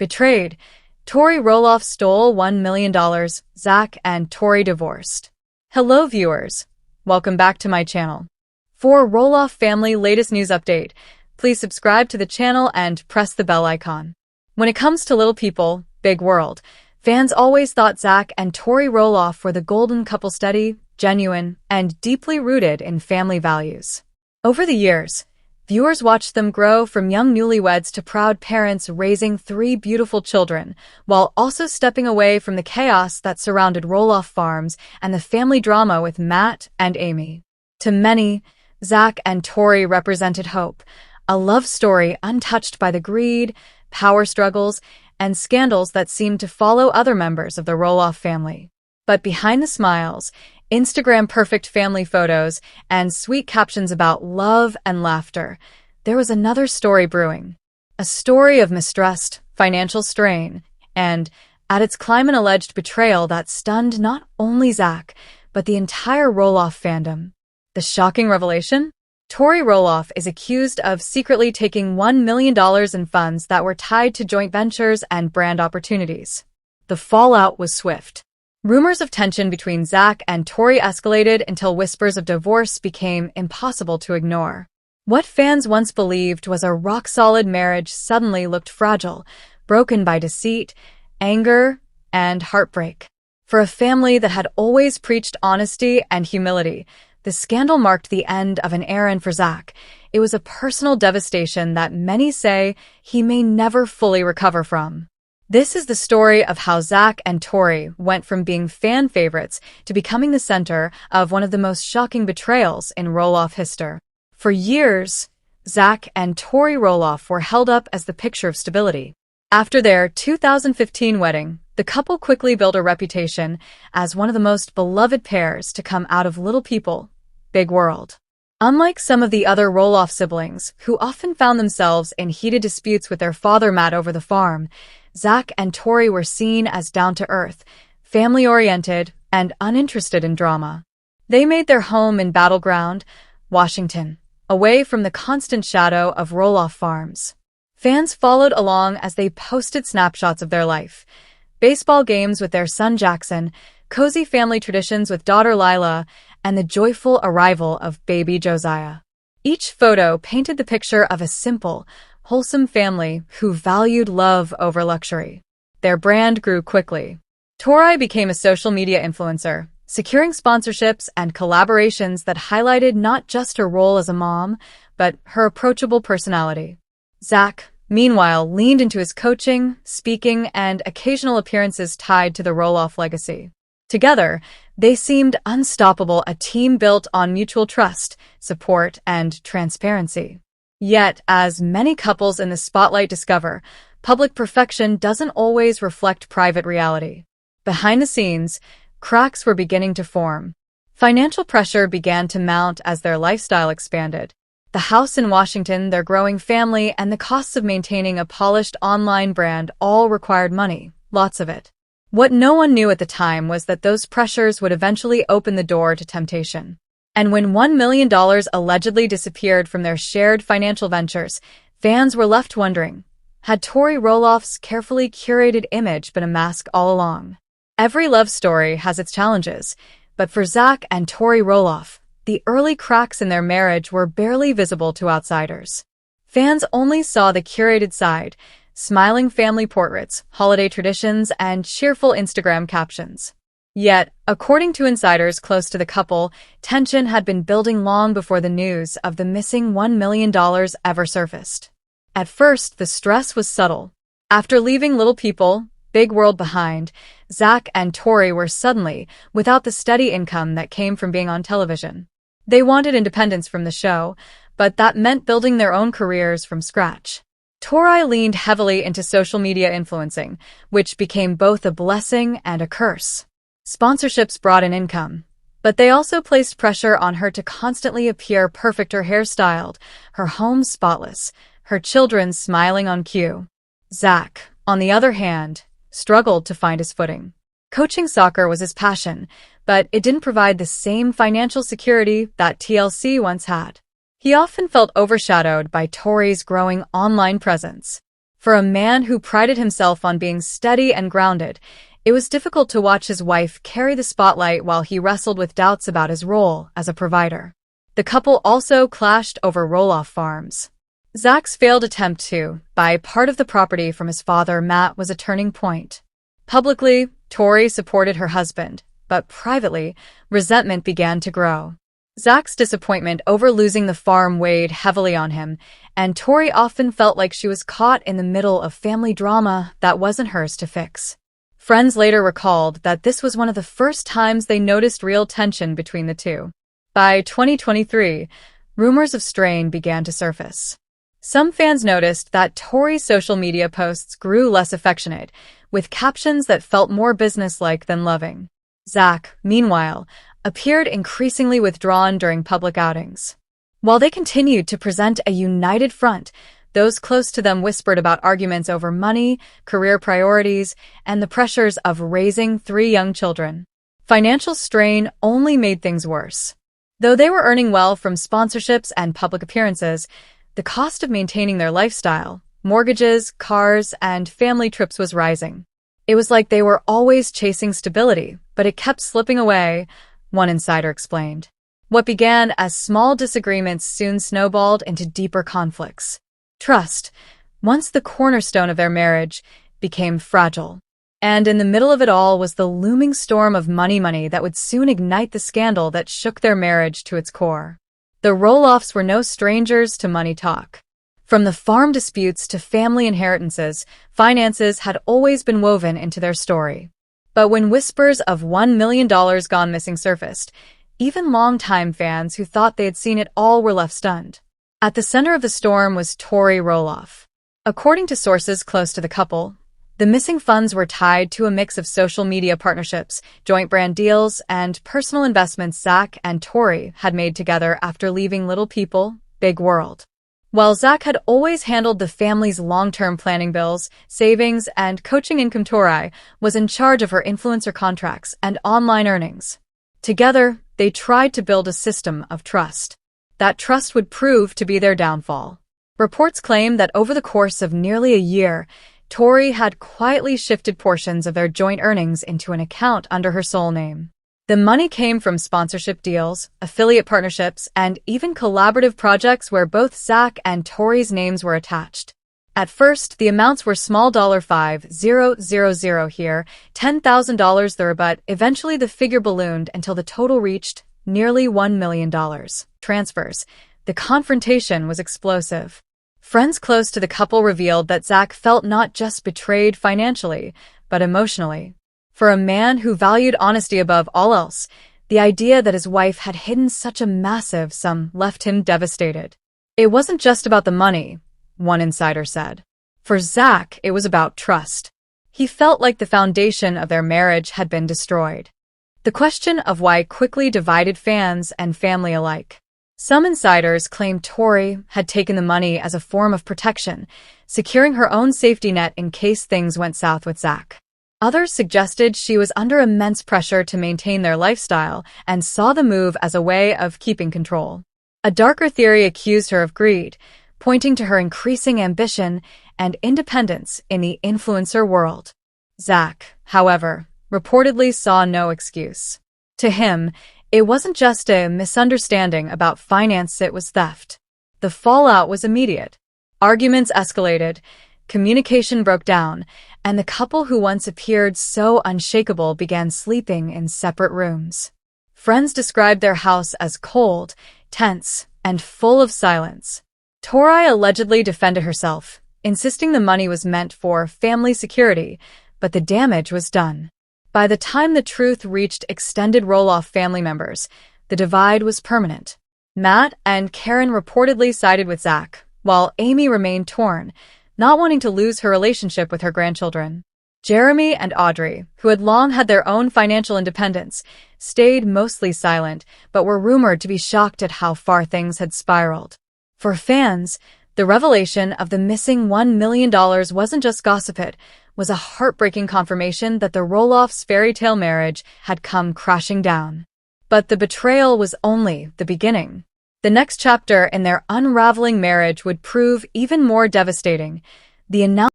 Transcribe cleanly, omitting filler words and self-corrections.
Betrayed. Tori Roloff stole $1 million. Zach and Tori divorced. Hello viewers. Welcome back to my channel. For Roloff family latest news update, please subscribe to the channel and press the bell icon. When it comes to little people, big world, fans always thought Zach and Tori Roloff were the golden couple, steady, genuine, and deeply rooted in family values. Over the years, viewers watched them grow from young newlyweds to proud parents raising 3 beautiful children, while also stepping away from the chaos that surrounded Roloff Farms and the family drama with Matt and Amy. To many, Zach and Tori represented hope, a love story untouched by the greed, power struggles, and scandals that seemed to follow other members of the Roloff family. But behind the smiles, Instagram-perfect family photos, and sweet captions about love and laughter, there was another story brewing. A story of mistrust, financial strain, and, at its climb, an alleged betrayal that stunned not only Zach, but the entire Roloff fandom. The shocking revelation? Tori Roloff is accused of secretly taking $1 million in funds that were tied to joint ventures and brand opportunities. The fallout was swift. Rumors of tension between Zach and Tori escalated until whispers of divorce became impossible to ignore. What fans once believed was a rock-solid marriage suddenly looked fragile, broken by deceit, anger, and heartbreak. For a family that had always preached honesty and humility, the scandal marked the end of an era, and for Zach, it was a personal devastation that many say he may never fully recover from. This is the story of how Zach and Tori went from being fan favorites to becoming the center of one of the most shocking betrayals in Roloff history. For years, Zach and Tori Roloff were held up as the picture of stability. After their 2015 wedding, the couple quickly built a reputation as one of the most beloved pairs to come out of little people, big world. Unlike some of the other Roloff siblings, who often found themselves in heated disputes with their father Matt over the farm, Zach and Tori were seen as down-to-earth, family-oriented, and uninterested in drama. They made their home in Battleground, Washington, away from the constant shadow of Roloff Farms. Fans followed along as they posted snapshots of their life, baseball games with their son Jackson, cozy family traditions with daughter Lila, and the joyful arrival of baby Josiah. Each photo painted the picture of a simple, wholesome family who valued love over luxury. Their brand grew quickly. Tori became a social media influencer, securing sponsorships and collaborations that highlighted not just her role as a mom, but her approachable personality. Zach, meanwhile, leaned into his coaching, speaking, and occasional appearances tied to the Roloff legacy. Together, they seemed unstoppable, a team built on mutual trust, support, and transparency. Yet, as many couples in the spotlight discover, public perfection doesn't always reflect private reality. Behind the scenes, cracks were beginning to form. Financial pressure began to mount as their lifestyle expanded. The house in Washington, their growing family, and the costs of maintaining a polished online brand all required money, lots of it. What no one knew at the time was that those pressures would eventually open the door to temptation. And when $1 million allegedly disappeared from their shared financial ventures, fans were left wondering, had Tori Roloff's carefully curated image been a mask all along? Every love story has its challenges, but for Zach and Tori Roloff, the early cracks in their marriage were barely visible to outsiders. Fans only saw the curated side, smiling family portraits, holiday traditions, and cheerful Instagram captions. Yet, according to insiders close to the couple, tension had been building long before the news of the missing $1 million ever surfaced. At first, the stress was subtle. After leaving little people, big world behind, Zach and Tori were suddenly without the steady income that came from being on television. They wanted independence from the show, but that meant building their own careers from scratch. Tori leaned heavily into social media influencing, which became both a blessing and a curse. Sponsorships brought in income, but they also placed pressure on her to constantly appear perfect, her hair styled, her home spotless, her children smiling on cue. Zach, on the other hand, struggled to find his footing. Coaching soccer was his passion, but it didn't provide the same financial security that TLC once had. He often felt overshadowed by Tori's growing online presence. For a man who prided himself on being steady and grounded, it was difficult to watch his wife carry the spotlight while he wrestled with doubts about his role as a provider. The couple also clashed over Roloff farms. Zach's failed attempt to buy part of the property from his father, Matt, was a turning point. Publicly, Tori supported her husband, but privately, resentment began to grow. Zach's disappointment over losing the farm weighed heavily on him, and Tori often felt like she was caught in the middle of family drama that wasn't hers to fix. Friends later recalled that this was one of the first times they noticed real tension between the two. By 2023, rumors of strain began to surface. Some fans noticed that Tori's social media posts grew less affectionate, with captions that felt more businesslike than loving. Zach, meanwhile, appeared increasingly withdrawn during public outings. While they continued to present a united front, those close to them whispered about arguments over money, career priorities, and the pressures of raising 3 young children. Financial strain only made things worse. Though they were earning well from sponsorships and public appearances, the cost of maintaining their lifestyle, mortgages, cars, and family trips was rising. It was like they were always chasing stability, but it kept slipping away, one insider explained. What began as small disagreements soon snowballed into deeper conflicts. Trust, once the cornerstone of their marriage, became fragile. And in the middle of it all was the looming storm of money that would soon ignite the scandal that shook their marriage to its core. The Roloffs were no strangers to money talk. From the farm disputes to family inheritances, finances had always been woven into their story. But when whispers of $1 million gone missing surfaced, even longtime fans who thought they had seen it all were left stunned. At the center of the storm was Tori Roloff. According to sources close to the couple, the missing funds were tied to a mix of social media partnerships, joint brand deals, and personal investments Zach and Tori had made together after leaving Little People, Big World. While Zach had always handled the family's long-term planning bills, savings, and coaching income, Tori was in charge of her influencer contracts and online earnings. Together, they tried to build a system of trust. That trust would prove to be their downfall. Reports claim that over the course of nearly a year, Tori had quietly shifted portions of their joint earnings into an account under her sole name. The money came from sponsorship deals, affiliate partnerships, and even collaborative projects where both Zach and Tori's names were attached. At first, the amounts were small $5,000 here, $10,000 there, but eventually the figure ballooned until the total reached nearly $1 million. Transfers. The confrontation was explosive. Friends close to the couple revealed that Zach felt not just betrayed financially, but emotionally. For a man who valued honesty above all else, the idea that his wife had hidden such a massive sum left him devastated. It wasn't just about the money, one insider said. For Zach, it was about trust. He felt like the foundation of their marriage had been destroyed. The question of why quickly divided fans and family alike. Some insiders claimed Tori had taken the money as a form of protection, securing her own safety net in case things went south with Zach. Others suggested she was under immense pressure to maintain their lifestyle and saw the move as a way of keeping control. A darker theory accused her of greed, pointing to her increasing ambition and independence in the influencer world. Zach, however, reportedly saw no excuse. To him, it wasn't just a misunderstanding about finance, it was theft. The fallout was immediate. Arguments escalated, communication broke down, and the couple who once appeared so unshakable began sleeping in separate rooms. Friends described their house as cold, tense, and full of silence. Tori allegedly defended herself, insisting the money was meant for family security, but the damage was done. By the time the truth reached extended Roloff family members, the divide was permanent. Matt and Karen reportedly sided with Zach, while Amy remained torn, not wanting to lose her relationship with her grandchildren. Jeremy and Audrey, who had long had their own financial independence, stayed mostly silent, but were rumored to be shocked at how far things had spiraled. For fans, the revelation of the missing $1 million wasn't just gossip, it was a heartbreaking confirmation that the Roloffs' fairy tale marriage had come crashing down. But the betrayal was only the beginning. The next chapter in their unraveling marriage would prove even more devastating. The announcement